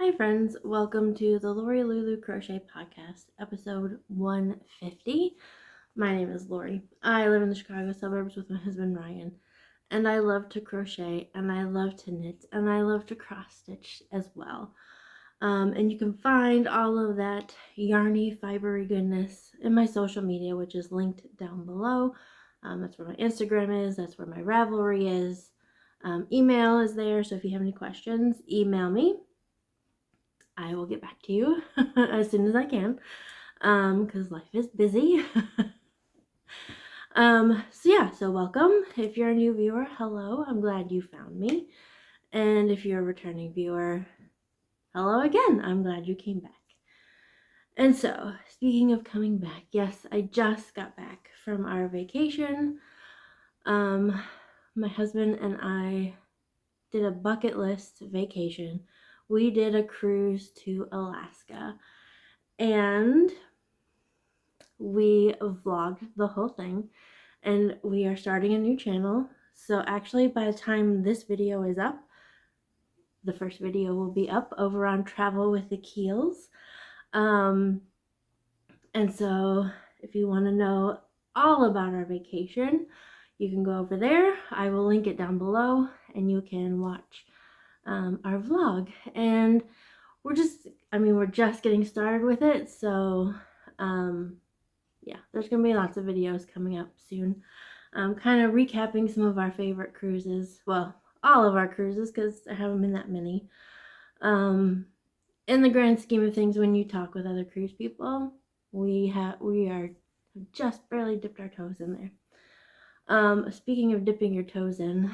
Hi friends, welcome to the Lori Lulu Crochet Podcast, episode 150. My name is Lori. I live in the Chicago suburbs with my husband Ryan, and I love to crochet, and I love to knit, and I love to cross stitch as well. And you can find all of that yarny, fibery goodness in my social media, which is linked down below. That's where my Instagram is, that's where my Ravelry is. Email is there, so if you have any questions, email me. I will get back to you as soon as I can, because life is busy. So welcome. If you're a new viewer, hello. I'm glad you found me. And if you're a returning viewer, hello again. I'm glad you came back. And so, speaking of coming back, yes, I just got back from our vacation. My husband and I did a bucket list vacation. We did a cruise to Alaska. And we vlogged the whole thing, and we are starting a new channel. So actually, by the time this video is up, the first video will be up over on Travel with the Keels. And so if you want to know all about our vacation, you can go over there. I will link it down below, and you can watch our vlog. And we're just getting started with it, so yeah, there's gonna be lots of videos coming up soon. Kind of recapping some of our favorite cruises. Well, all of our cruises, because there haven't been that many. In the grand scheme of things, when you talk with other cruise people, we are just barely dipped our toes in there. Speaking of dipping your toes in,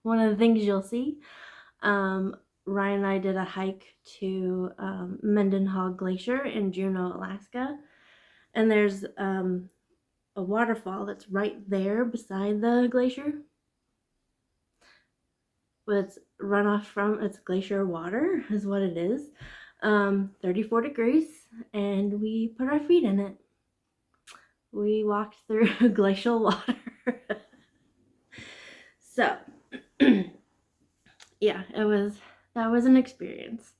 one of the things you'll see, Ryan and I did a hike to Mendenhall Glacier in Juneau, Alaska. And there's a waterfall that's right there beside the glacier. But it's runoff from its glacier water is what it is. 34 degrees, and we put our feet in it. We walked through glacial water. So, yeah, that was an experience.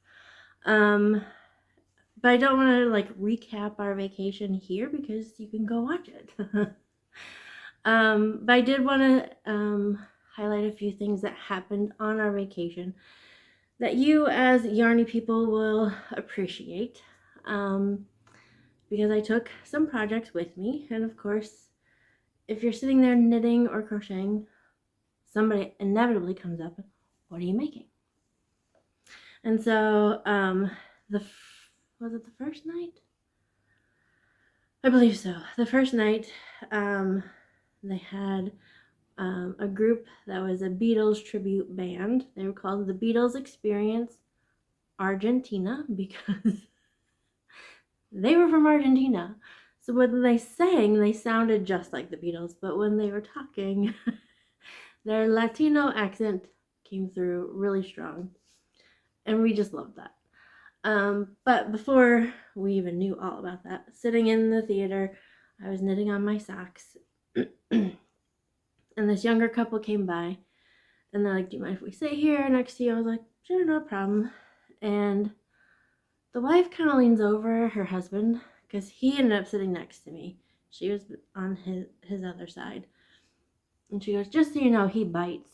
But I don't want to recap our vacation here because you can go watch it. But I did want to highlight a few things that happened on our vacation that you as yarny people will appreciate. Because I took some projects with me, and of course, if you're sitting there knitting or crocheting, somebody inevitably comes up, what are you making? And so, was it the first night? I believe so. The first night, they had a group that was a Beatles tribute band. They were called the Beatles Experience Argentina because they were from Argentina. So when they sang, they sounded just like the Beatles, but when they were talking, their Latino accent came through really strong. And we just loved that. But before we even knew all about that, sitting in the theater, I was knitting on my socks. And this younger couple came by, and they're like, do you mind if we sit here next to you? I was like, sure, no problem. And the wife kind of leans over her husband, because he ended up sitting next to me. She was on his other side. And she goes, just so you know, he bites.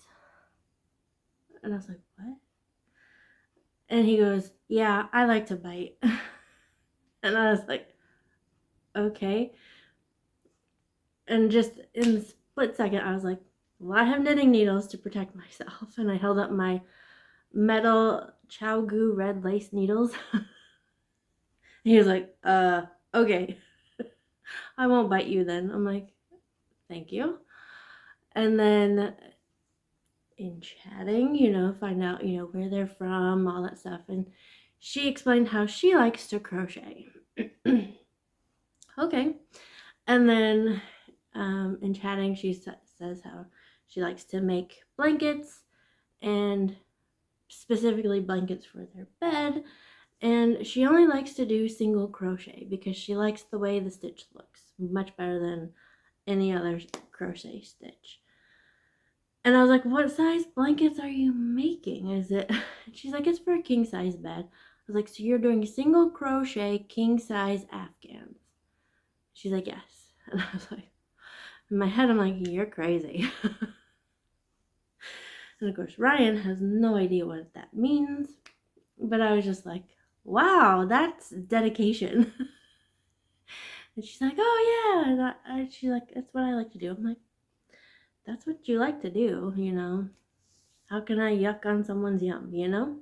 And I was like, what? And he goes, yeah, I like to bite. And I was like, okay. And just in a split second, I was like, well, I have knitting needles to protect myself. And I held up my metal Chow Goo red lace needles. And he was like, okay. I won't bite you then. I'm like, thank you. And then in chatting, find out, where they're from, all that stuff. And she explained how she likes to crochet. Okay. And then in chatting, she says how she likes to make blankets, and specifically blankets for their bed. And she only likes to do single crochet because she likes the way the stitch looks much better than any other crochet stitch. And I was like, what size blankets are you making? Is it? And she's like, it's for a king size bed. I was like, so you're doing single crochet king size Afghans? She's like, yes. And I was like, in my head, I'm like, you're crazy. And of course, Ryan has no idea what that means. But I was just like, wow, that's dedication. And she's like, oh yeah. And she's like, that's what I like to do. I'm like, that's what you like to do, you know? How can I yuck on someone's yum, you know?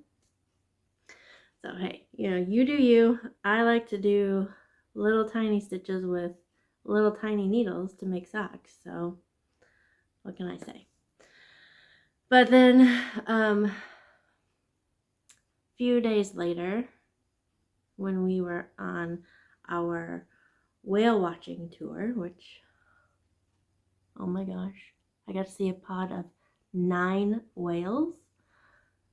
So hey, you know, you do you. I like to do little tiny stitches with little tiny needles to make socks. So what can I say? But then a few days later, when we were on our whale watching tour, which, oh my gosh, I got to see a pod of 9 whales.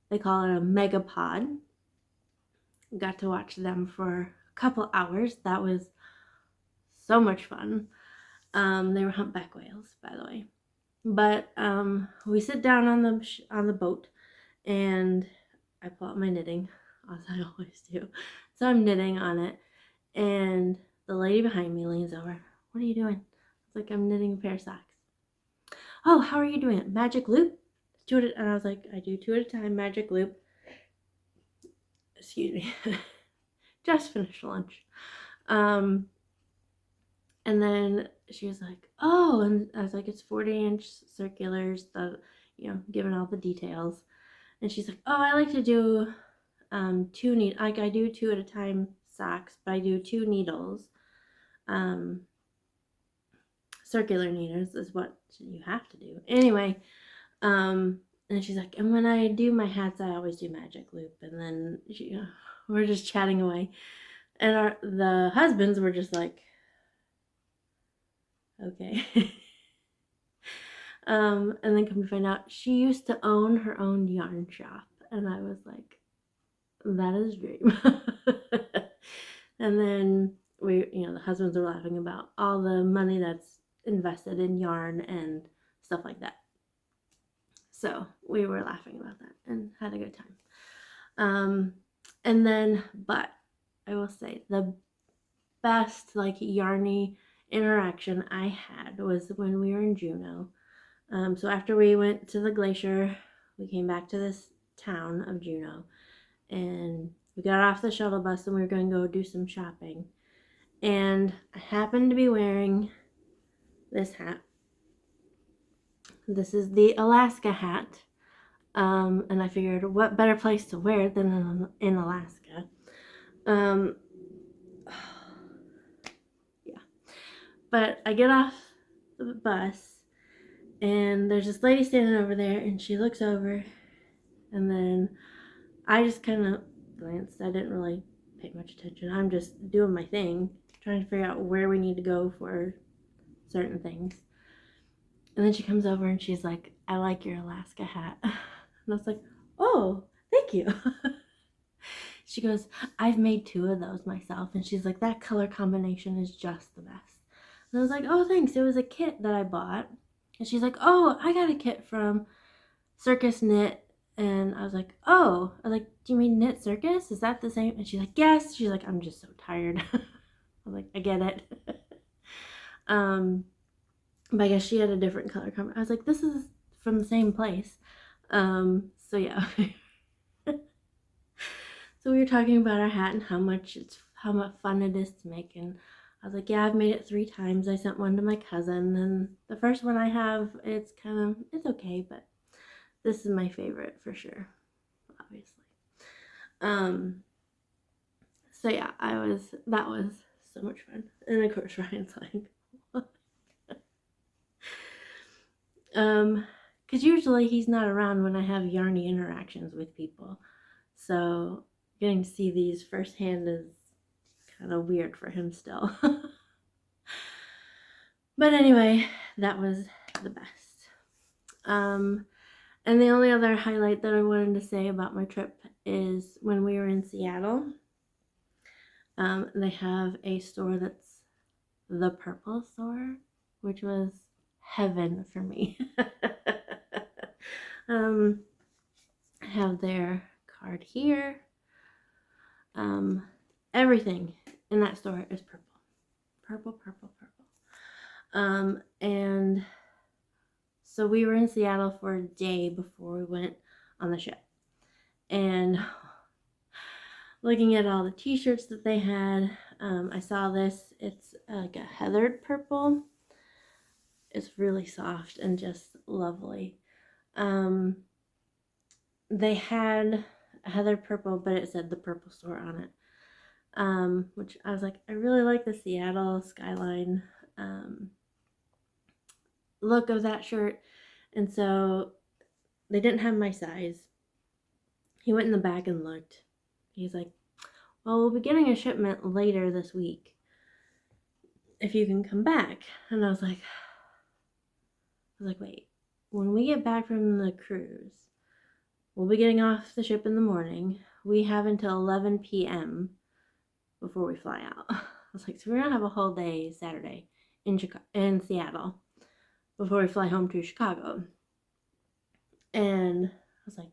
They call it a megapod. Got to watch them for a couple hours. That was so much fun. They were humpback whales, by the way. But we sit down on the boat, and I pull out my knitting, as I always do. So I'm knitting on it, and the lady behind me leans over. What are you doing? It's like, I'm knitting a pair of socks. Oh, how are you doing it? Magic loop? And I was like, I do 2 at a time, magic loop. Excuse me. Just finished lunch. And then she was like, oh, and I was like, it's 40-inch circulars, giving all the details. And she's like, oh, I like to do 2 needles. Like, I do 2 at a time socks, but I do 2 needles. Circular needles is what you have to do. Anyway, and she's like, and when I do my hats, I always do magic loop. And then we're just chatting away. And the husbands were just like, okay. And then come to find out, she used to own her own yarn shop. And I was like, that is a dream. And then the husbands are laughing about all the money that's invested in yarn and stuff like that. So we were laughing about that and had a good time. And then, but I will say the best yarny interaction I had was when we were in Juneau. So after we went to the glacier, we came back to this town of Juneau, and we got off the shuttle bus and we were going to go do some shopping. And I happened to be wearing this hat. This is the Alaska hat. And I figured, what better place to wear it than in Alaska? Yeah. But I get off the bus, and there's this lady standing over there, and she looks over, and then I just kind of glanced. I didn't really pay much attention. I'm just doing my thing, trying to figure out where we need to go for certain things. And then she comes over and she's like, I like your Alaska hat. And I was like, oh, thank you. She goes, I've made 2 of those myself. And she's like, that color combination is just the best. And I was like, oh, thanks. It was a kit that I bought. And she's like, oh, I got a kit from Circus Knit. And I was like, oh. I was like, do you mean Knit Circus? Is that the same? And she's like, yes. She's like, I'm just so tired. I was like, I get it. But I guess she had a different color combination. I was like, this is from the same place. So yeah. So we were talking about our hat and how much fun it is to make. And I was like, yeah, I've made it 3 times. I sent one to my cousin, and the first one I have, it's okay, but this is my favorite for sure, obviously. So yeah, that was so much fun. And of course, Ryan's like, because usually he's not around when I have yarny interactions with people. So getting to see these firsthand is kind of weird for him still. But anyway, that was the best. And the only other highlight that I wanted to say about my trip is when we were in Seattle. They have a store that's the Purple store, which was heaven for me. I have their card here. Everything in that store is purple. Purple, purple, purple. And so we were in Seattle for a day before we went on the ship. And looking at all the t-shirts that they had, I saw this. It's like a heathered purple. It's really soft and just lovely. They had a heathered purple, but it said the Purple Store on it, which I was like, I really like the Seattle skyline look of that shirt. And so they didn't have my size. He went in the back and looked. He's like, well, we'll be getting a shipment later this week if you can come back. And I was like, wait, when we get back from the cruise, we'll be getting off the ship in the morning. We have until 11 p.m. before we fly out. I was like, so we're gonna have a whole day Saturday in Seattle before we fly home to Chicago. And I was like,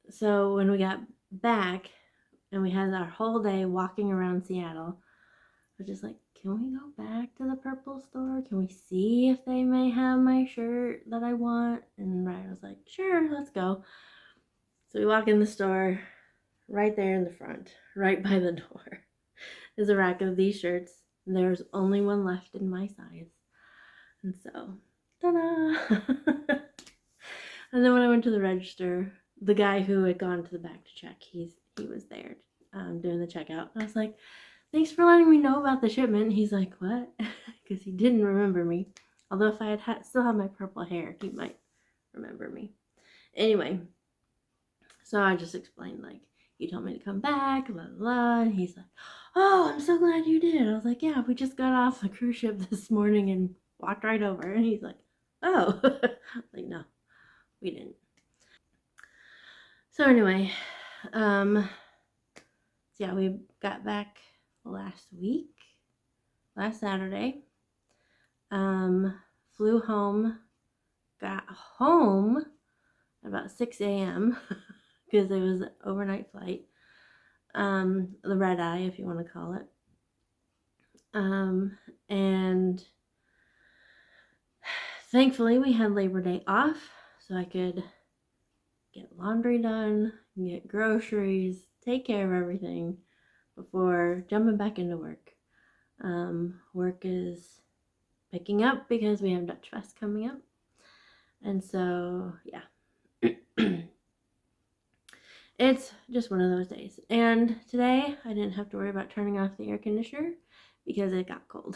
so when we got back and we had our whole day walking around Seattle, I was just like, can we go back to the Purple Store? Can we see if they may have my shirt that I want? And Ryan was like, sure, let's go. So we walk in the store. Right there in the front, right by the door, is a rack of these shirts. There's only one left in my size. And so, ta-da! And then when I went to the register, the guy who had gone to the back to check, he was there doing the checkout. I was like, thanks for letting me know about the shipment. He's like, what? Because he didn't remember me. Although if I had still had my purple hair, he might remember me. Anyway, so I just explained, like, you told me to come back, blah, blah, blah. And he's like, oh, I'm so glad you did. I was like, yeah, we just got off the cruise ship this morning and walked right over. And he's like, oh. Like, no, we didn't. So anyway, yeah, we got back last Saturday. Flew home, got home about 6 a.m. because it was an overnight flight. The red eye, if you want to call it. And thankfully we had Labor Day off, so I could get laundry done, get groceries, take care of everything before jumping back into work. Work is picking up because we have Dutch Fest coming up. And so, yeah. It's just one of those days. And today I didn't have to worry about turning off the air conditioner because it got cold.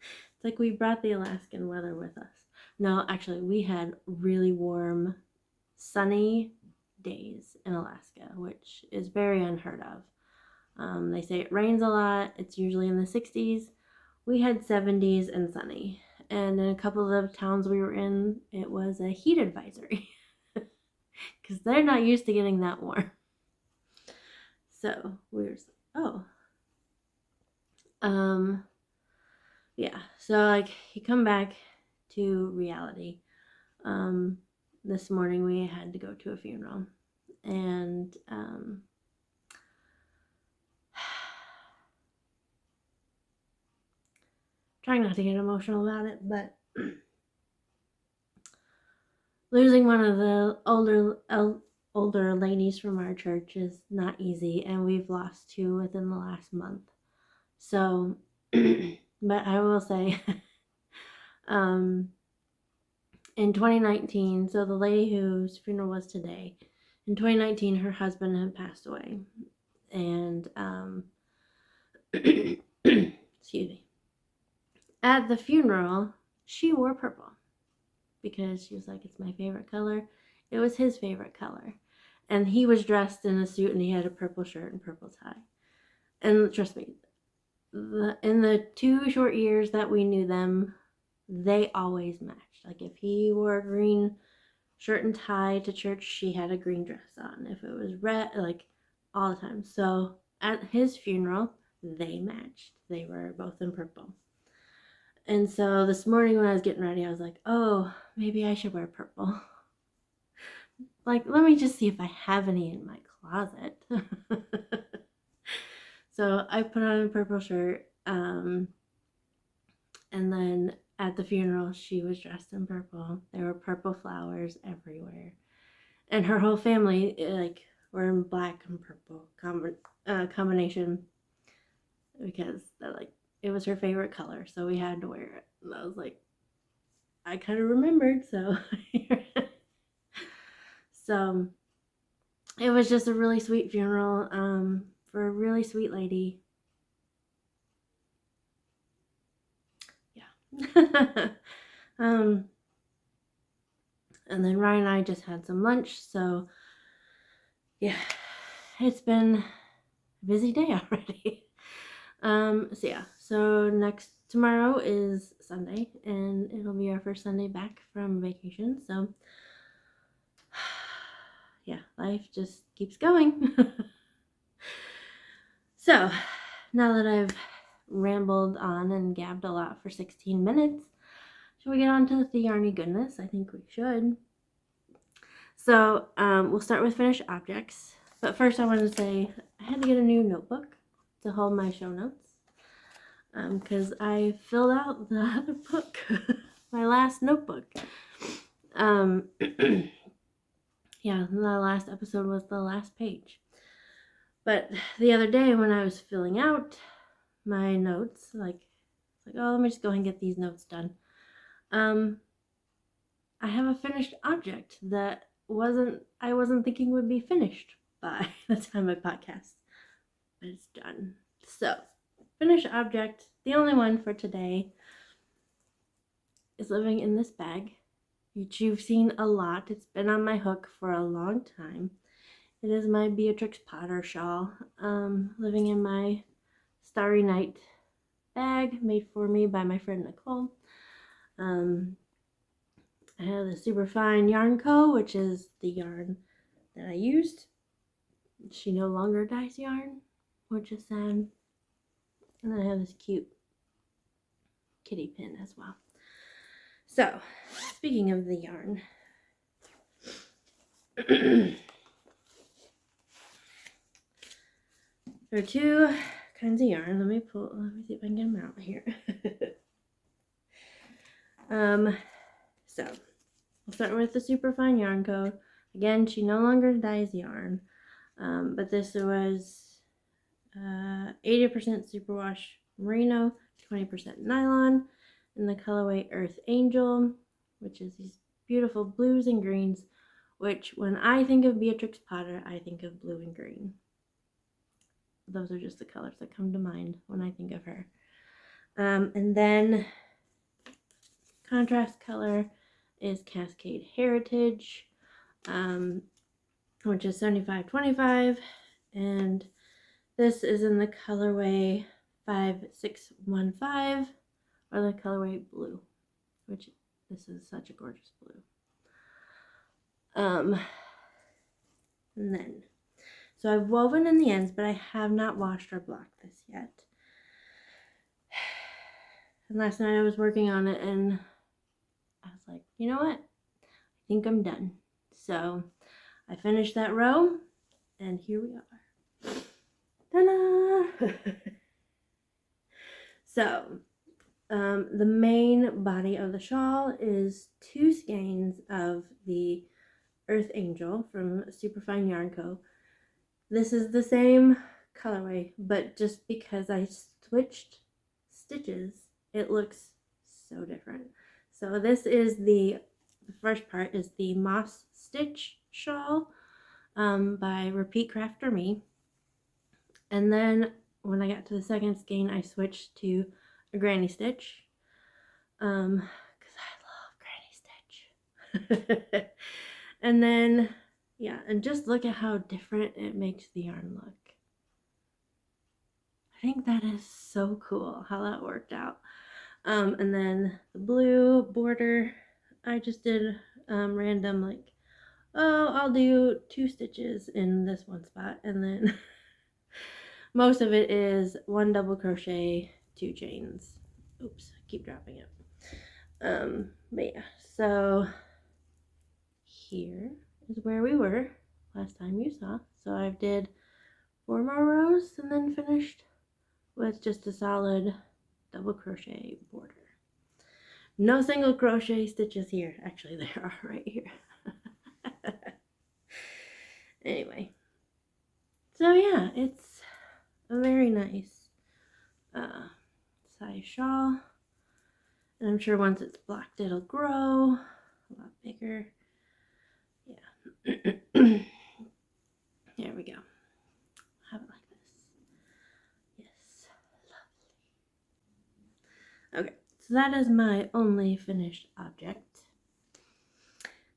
It's like we brought the Alaskan weather with us. No, actually, we had really warm, sunny days in Alaska, which is very unheard of. They say it rains a lot. It's usually in the 60s. We had 70s and sunny. And in a couple of the towns we were in, it was a heat advisory. Because they're not used to getting that warm. So we were just like, oh. Yeah, so like you come back to reality. This morning we had to go to a funeral. And trying not to get emotional about it, but losing one of the older ladies from our church is not easy, and we've lost 2 within the last month. So, but I will say, in 2019, so the lady whose funeral was today, in 2019, her husband had passed away, and excuse me. At the funeral, she wore purple because she was like, it's my favorite color. It was his favorite color. And he was dressed in a suit and he had a purple shirt and purple tie. And trust me, in the 2 short years that we knew them, they always matched. Like if he wore a green shirt and tie to church, she had a green dress on. If it was red, like all the time. So at his funeral, they matched. They were both in purple. And so this morning when I was getting ready, I was like, oh, maybe I should wear purple. Like, let me just see if I have any in my closet. So I put on a purple shirt. And then at the funeral, she was dressed in purple. There were purple flowers everywhere. And her whole family, like, were in black and purple combination because it was her favorite color, so we had to wear it. And I was like, I kind of remembered, so so it was just a really sweet funeral for a really sweet lady. Yeah. And then Ryan and I just had some lunch, so yeah, it's been a busy day already. So tomorrow is Sunday, and it'll be our first Sunday back from vacation. So yeah, life just keeps going. So now that I've rambled on and gabbed a lot for 16 minutes, should we get on to the yarny goodness? I think we should. So we'll start with finished objects. But first I want to say I had to get a new notebook to hold my show notes. Because I filled out the other book, my last notebook. Yeah, the last episode was the last page. But the other day when I was filling out my notes, like, oh, let me just go ahead and get these notes done. I have a finished object that I wasn't thinking would be finished by the time I podcast, but it's done. So, finished object, the only one for today, is living in this bag, which you've seen a lot. It's been on my hook for a long time. It is my Beatrix shawl, living in my Starry Night bag made for me by my friend Nicole. I have the Super Fine Yarn Co., which is the yarn that I used. She no longer dyes yarn, which is sad. And then I have this cute kitty pin as well. So, speaking of the yarn, there are two kinds of yarn. Let me see if I can get them out here. So we'll start with the Superfine Yarn Co. Again, she no longer dyes yarn, but this was 80% superwash merino, 20% nylon, in the colorway Earth Angel, which is these beautiful blues and greens, which when I think of Beatrix Potter, I think of blue and green. Those are just the colors that come to mind when I think of her. And then contrast color is Cascade Heritage, which is 75-25, and this is in the colorway 5615, or the colorway blue, which this is such a gorgeous blue. And then, so I've woven in the ends, but I have not washed or blocked this yet. And last night I was working on it, and I was like, you know what? I think I'm done. So I finished that row, and here we are. Ta-da! So, the main body of the shawl is 2 skeins of the Earth Angel from Superfine Yarn Co. This is the same colorway, but just because I switched stitches, it looks so different. So this is the first part is the Moss Stitch shawl by Repeat Crafter Me. And then when I got to the second skein, I switched to a granny stitch because I love granny stitch. And then, yeah, and just look at how different it makes the yarn look. I think that is so cool how that worked out. And then the blue border, I just did random, like, oh, I'll do 2 stitches in this one spot, and then most of it is 1 double crochet, 2 chains, Oops, I keep dropping it. But yeah, so here is where we were last time you saw. So I did 4 more rows and then finished with just a solid double crochet border. No single crochet stitches here. Actually, there are right here. Anyway, so yeah, it's a very nice size shawl. And I'm sure once it's blocked, it'll grow a lot bigger. Yeah. There we go. Have it like this. Yes. Lovely. Okay, so that is my only finished object.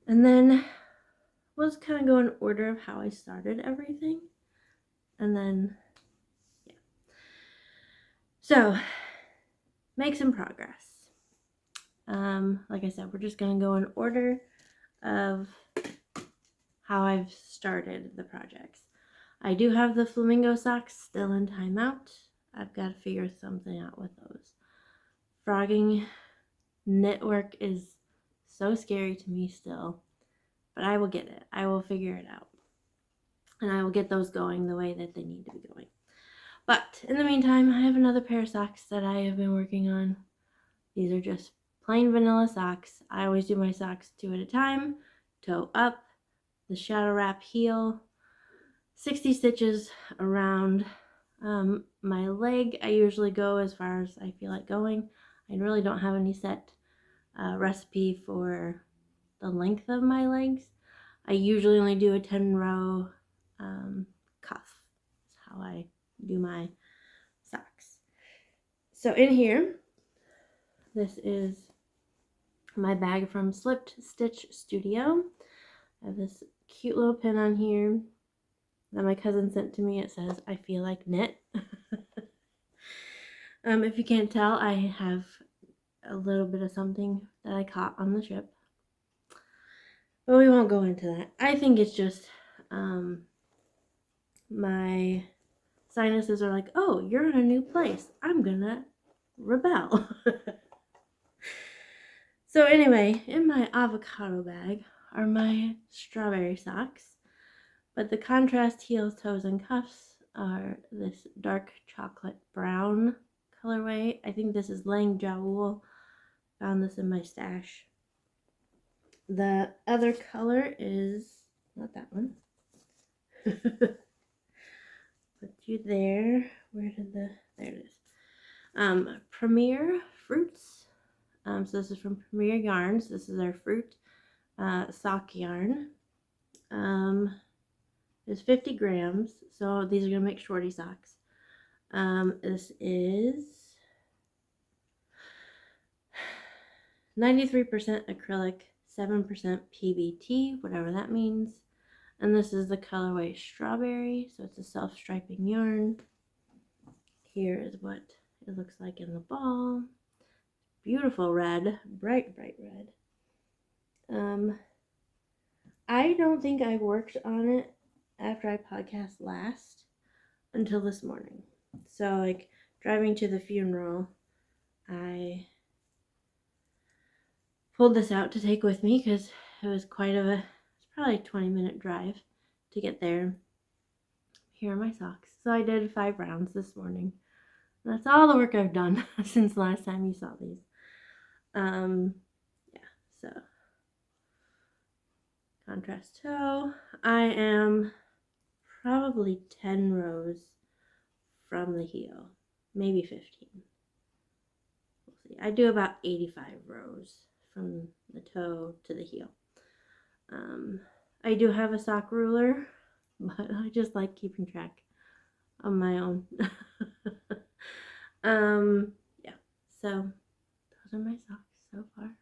And then we'll just kind of go in order of how I started everything. And then, yeah. So, make some progress. Like I said, we're just going to go in order of how I've started the projects. I do have the flamingo socks still in timeout. I've got to figure something out with those. Frogging knit work is so scary to me still, but I will get it. I will figure it out. And I will get those going the way that they need to be going. But in the meantime, I have another pair of socks that I have been working on. These are just plain vanilla socks. I always do my socks 2 at a time. Toe up, the shadow wrap heel, 60 stitches around my leg. I usually go as far as I feel like going. I really don't have any set recipe for the length of my legs. I usually only do a 10-row cuff. That's how I do my socks. So in here, this is my bag from Slipped Stitch Studio. I have this cute little pin on here that my cousin sent to me. It says, "I feel like knit." If you can't tell, I have a little bit of something that I caught on the trip. But we won't go into that. I think it's just my sinuses are like, oh, you're in a new place. I'm gonna rebel. So anyway, in my avocado bag are my strawberry socks. But the contrast heels, toes, and cuffs are this dark chocolate brown colorway. I think this is Lang Jowl. Found this in my stash. The other color is not that one. Put you there. Where did there it is. Premier Fruits. So this is from Premier Yarns. This is our fruit sock yarn. It's 50 grams, so these are going to make shorty socks. This is 93% acrylic, 7% PBT, whatever that means. And this is the colorway Strawberry, so it's a self-striping yarn. Here is what it looks like in the ball. Beautiful red, bright, bright red. I don't think I worked on it after I podcast last until this morning. So like driving to the funeral, I pulled this out to take with me because it was it's probably a 20-minute drive to get there. Here are my socks. So I did 5 rounds this morning. And that's all the work I've done since the last time you saw these. Yeah, so contrast toe. I am probably 10 rows from the heel, maybe 15. We'll see. I do about 85 rows from the toe to the heel. I do have a sock ruler, but I just like keeping track of my own. Yeah, so those are my socks so far.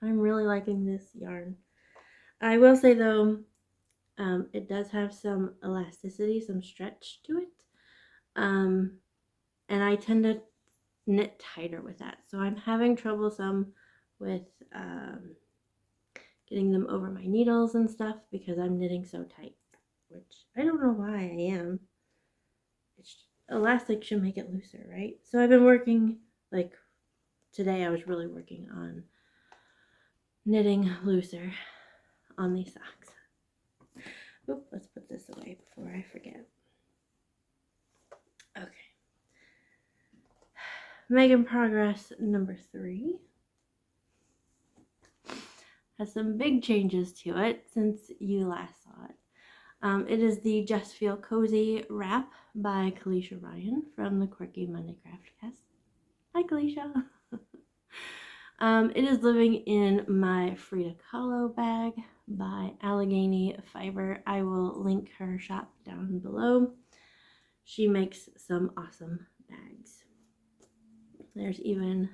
I'm really liking this yarn. I will say though, it does have some elasticity, some stretch to it. And I tend to knit tighter with that. So I'm having trouble some with getting them over my needles and stuff because I'm knitting so tight, which I don't know why I am. Elastic should make it looser, right? So I've been working like today I was really working on knitting looser on these socks. Oop, let's put this away before I forget. Okay. Making progress number 3 has some big changes to it since you last saw it. It is the Just Feel Cozy wrap by Kalisha Ryan from the Quirky Monday Craft Cast. Hi, Kalisha. It is living in my Frida Kahlo bag by Allegheny Fiber. I will link her shop down below. She makes some awesome bags. There's even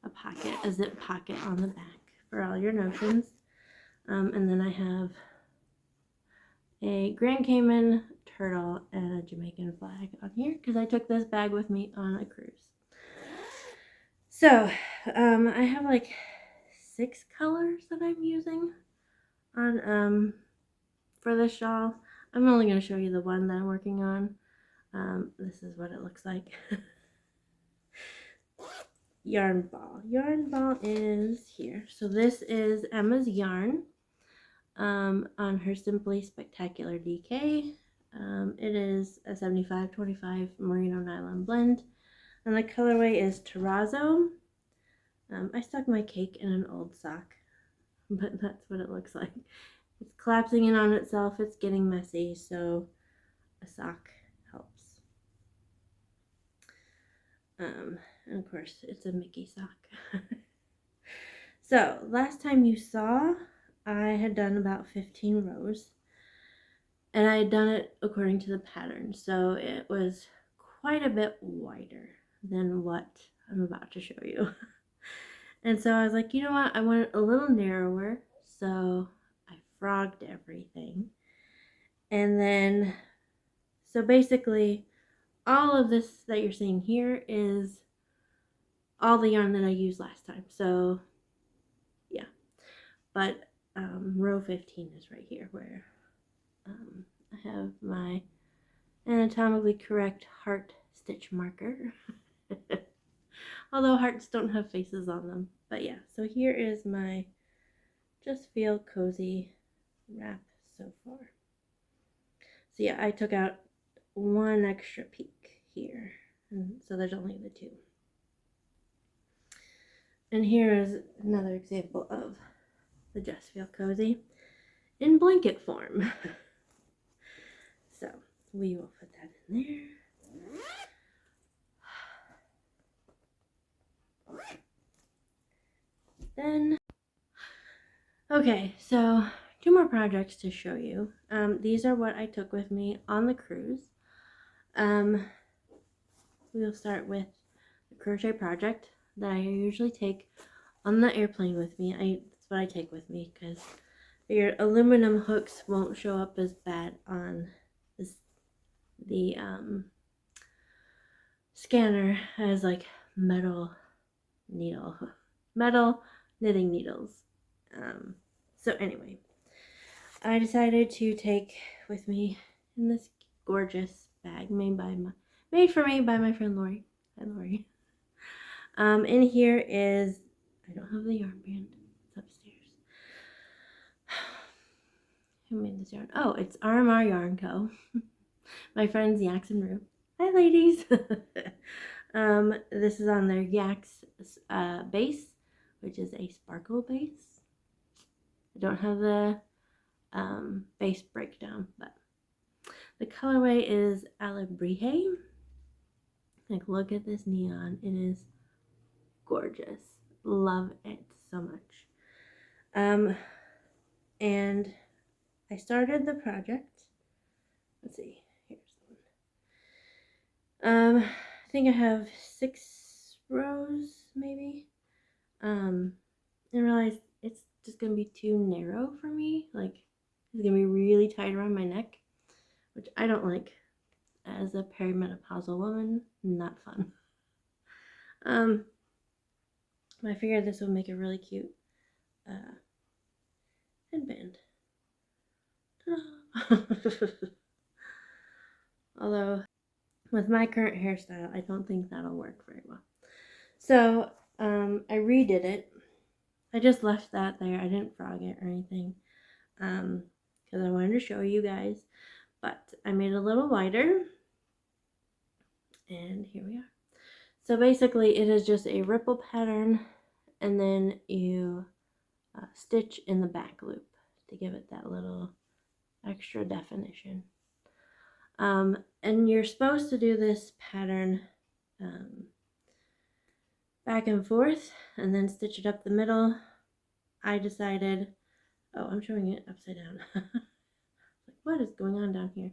a zip pocket on the back for all your notions. And then I have a Grand Cayman turtle and a Jamaican flag on here because I took this bag with me on a cruise. So, I have like 6 colors that I'm using on for this shawl. I'm only going to show you the one that I'm working on. This is what it looks like. Yarn ball. Yarn ball is here. So this is Emma's yarn on her Simply Spectacular DK. It is a 75-25 merino nylon blend. And the colorway is terrazzo. I stuck my cake in an old sock, but that's what it looks like. It's collapsing in on itself. It's getting messy, so a sock helps. And of course, it's a Mickey sock. So, last time you saw, I had done about 15 rows. And I had done it according to the pattern. So, it was quite a bit wider than what I'm about to show you. And so I was like, you know what? I want it a little narrower. So, I frogged everything. And then, so basically, all of this that you're seeing here is all the yarn that I used last time. So, yeah. But row 15 is right here where I have my anatomically correct heart stitch marker. Although hearts don't have faces on them. But yeah, so here is my Just Feel Cozy wrap so far. So yeah, I took out one extra peak here. And so there's only the 2. And here is another example of the Just Feel Cozy in blanket form. So we will put that in there. Then, okay, so 2 more projects to show you. These are what I took with me on the cruise. We'll start with the crochet project that I usually take on the airplane with me. That's what I take with me because your aluminum hooks won't show up as bad on the scanner as like metal knitting needles. So anyway, I decided to take with me in this gorgeous bag made for me by my friend Lori. Hi, Lori. In here is, I don't have the yarn band. It's upstairs. Who made this yarn? Oh, it's RMR Yarn Co. My friends Yaks and Rue. Hi, ladies. This is on their Yaks base, which is a sparkle base. I don't have the base breakdown, but the colorway is Alebrije. Like, look at this neon. It is gorgeous. Love it so much. And I started the project. Let's see. Here's the one. I think I have 6 rows, maybe. And realized it's just gonna be too narrow for me. Like, it's gonna be really tight around my neck, which I don't like as a perimenopausal woman. Not fun. I figured this would make a really cute headband. Although with my current hairstyle, I don't think that'll work very well. So I redid it. I just left that there. I didn't frog it or anything. Because I wanted to show you guys. But I made it a little wider. And here we are. So basically it is just a ripple pattern, and then you stitch in the back loop to give it that little extra definition. And you're supposed to do this pattern back and forth and then stitch it up the middle. I decided, oh, I'm showing it upside down. Like, what is going on down here?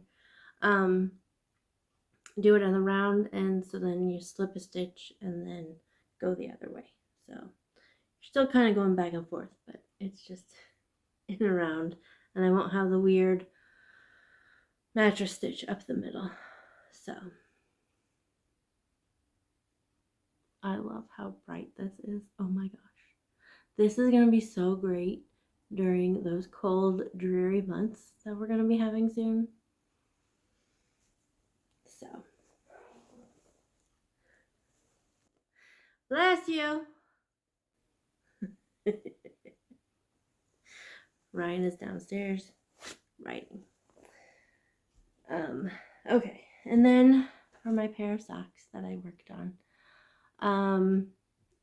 Do it on the round, and so then you slip a stitch and then go the other way. So you're still kind of going back and forth, but it's just in and around, and I won't have the weird mattress stitch up the middle. So I love how bright this is. Oh my gosh. This is going to be so great during those cold, dreary months that we're going to be having soon. So, bless you. Ryan is downstairs writing. Okay, and then for my pair of socks that I worked on,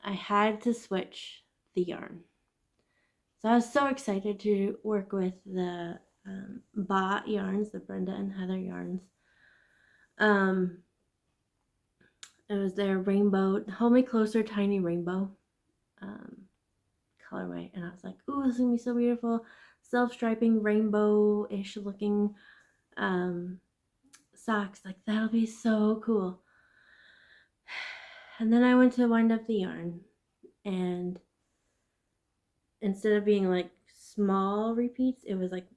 I had to switch the yarn. So I was so excited to work with the Ba yarns, the Brenda and Heather yarns. It was their rainbow, Hold Me Closer Tiny Rainbow colorway, and I was like, ooh, this is gonna be so beautiful. Self-striping, rainbow-ish looking socks. Like, that'll be so cool. And then I went to wind up the yarn, and instead of being like small repeats, it was like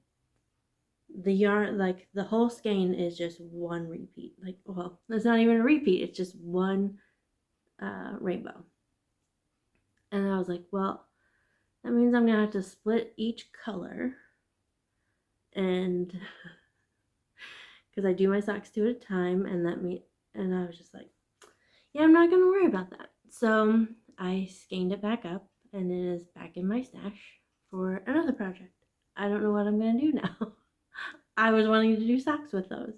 the yarn, like the whole skein is just one repeat. Like, well, it's not even a repeat, it's just one rainbow. And I was like, well, that means I'm gonna have to split each color, and because I do my socks two at a time, and and I was just like, yeah, I'm not gonna worry about that. So I skeined it back up, and it is back in my stash for another project. I don't know what I'm gonna do now. I was wanting to do socks with those.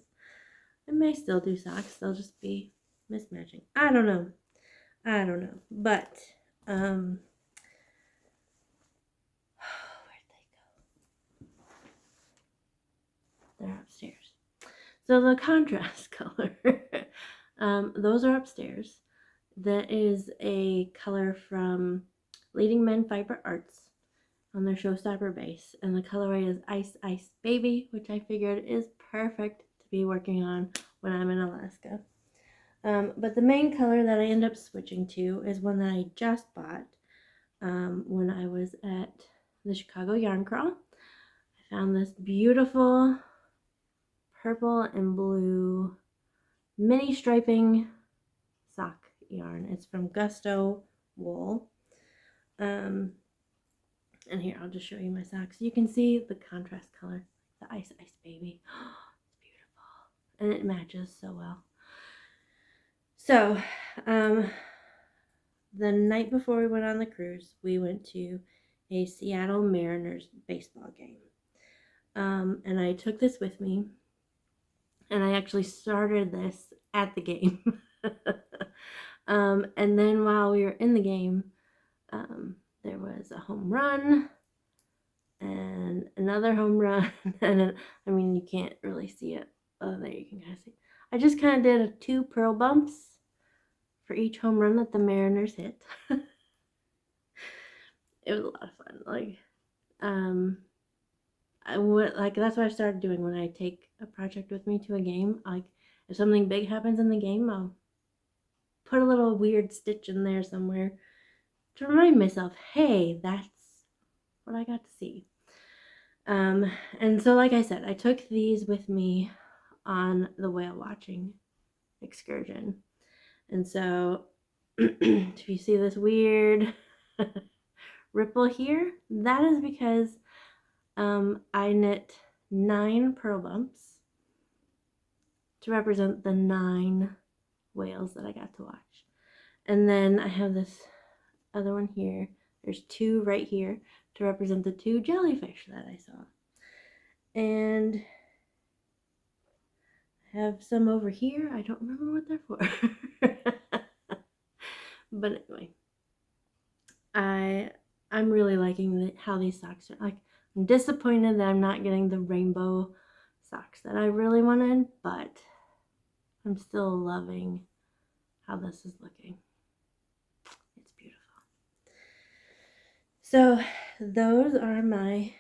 I may still do socks, they'll just be mismatching. I don't know. But where'd they go? They're upstairs. So the contrast color, those are upstairs. That is a color from Leading Men Fiber Arts on their Showstopper base, and the colorway is Ice Ice Baby, which I figured is perfect to be working on when I'm in Alaska. But the main color that I end up switching to is one that I just bought when I was at the Chicago Yarn Crawl. I found this beautiful purple and blue mini striping sock yarn. It's from Gusto Wool. And here, I'll just show you my socks. You can see the contrast color, the Ice Ice Baby. It's beautiful, and it matches so well. So, the night before we went on the cruise, we went to a Seattle Mariners baseball game. And I took this with me, and I actually started this at the game. And then while we were in the game, there was a home run and another home run. And I mean, you can't really see it. Oh, there you can kind of see. I just kind of did 2 pearl bumps for each home run that the Mariners hit. It was a lot of fun. Like, that's what I started doing when I take a project with me to a game. Like, if something big happens in the game, I'll put a little weird stitch in there somewhere to remind myself, hey, that's what I got to see. And so, like I said, I took these with me on the whale watching excursion. And so, if you see this weird ripple here, that is because I knit 9 pearl bumps to represent the 9 whales that I got to watch. And then I have this other one here. There's 2 right here to represent the 2 jellyfish that I saw. And I have some over here. I don't remember what they're for. But anyway, I'm really liking how these socks are. Like, I'm disappointed that I'm not getting the rainbow socks that I really wanted, but I'm still loving how this is looking. It's beautiful. So those are my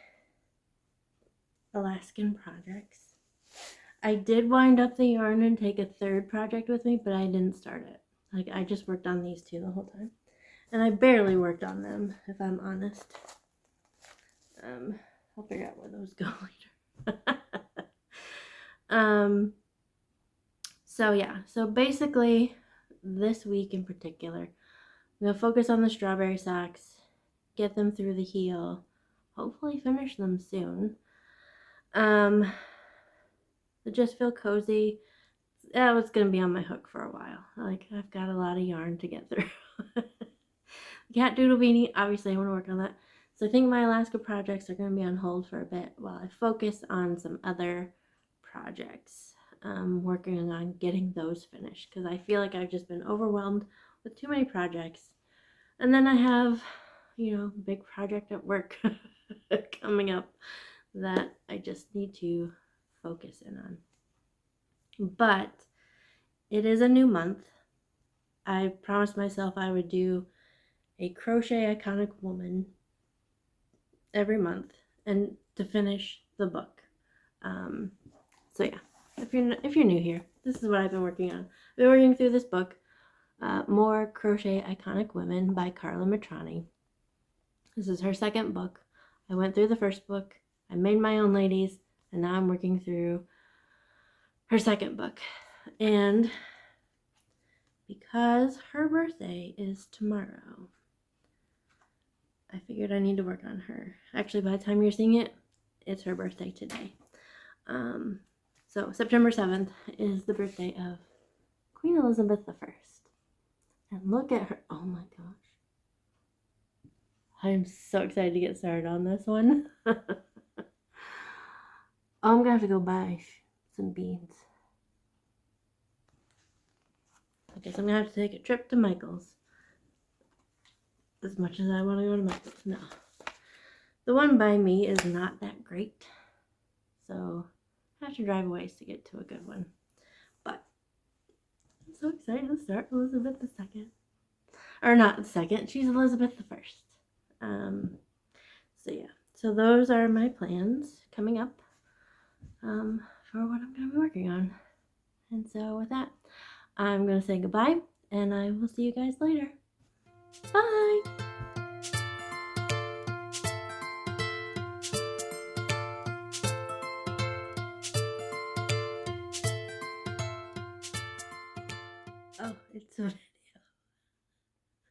Alaskan projects. I did wind up the yarn and take a 3rd project with me, but I didn't start it. Like, I just worked on these 2 the whole time. And I barely worked on them, if I'm honest. I'll figure out where those go later. So yeah, so basically this week in particular, I'm going to focus on the strawberry socks, get them through the heel, hopefully finish them soon. Just feel cozy. That was going to be on my hook for a while. Like, I've got a lot of yarn to get through. Cat doodle beanie, obviously I want to work on that. So I think my Alaska projects are going to be on hold for a bit while I focus on some other projects. Working on getting those finished, because I feel like I've just been overwhelmed with too many projects. And then I have, big project at work coming up that I just need to focus in on. But it is a new month. I promised myself I would do a crochet iconic woman every month and to finish the book. So yeah, if you're new here, this is what I've been working on. I've been working through this book, More Crochet Iconic Women by Carla Matrani. This is her 2nd book. I went through the 1st book, I made my own ladies, and now I'm working through her 2nd book. And because her birthday is tomorrow, I figured I need to work on her. Actually, by the time you're seeing it, it's her birthday today. So September 7th is the birthday of Queen Elizabeth I. And look at her. Oh my gosh. I'm so excited to get started on this one. I'm going to have to go buy some beads. I guess I'm going to have to take a trip to Michael's. As much as I want to go to Michael's. No. The one by me is not that great. So I have to drive a ways to get to a good one. But I'm so excited to start Elizabeth II. Or not the 2nd. She's Elizabeth I. So yeah. So those are my plans coming up for what I'm going to be working on. And so with that, I'm going to say goodbye. And I will see you guys later. Bye! Oh, it's a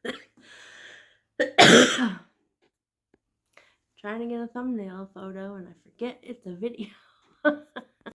video. Trying to get a thumbnail photo and I forget it's a video.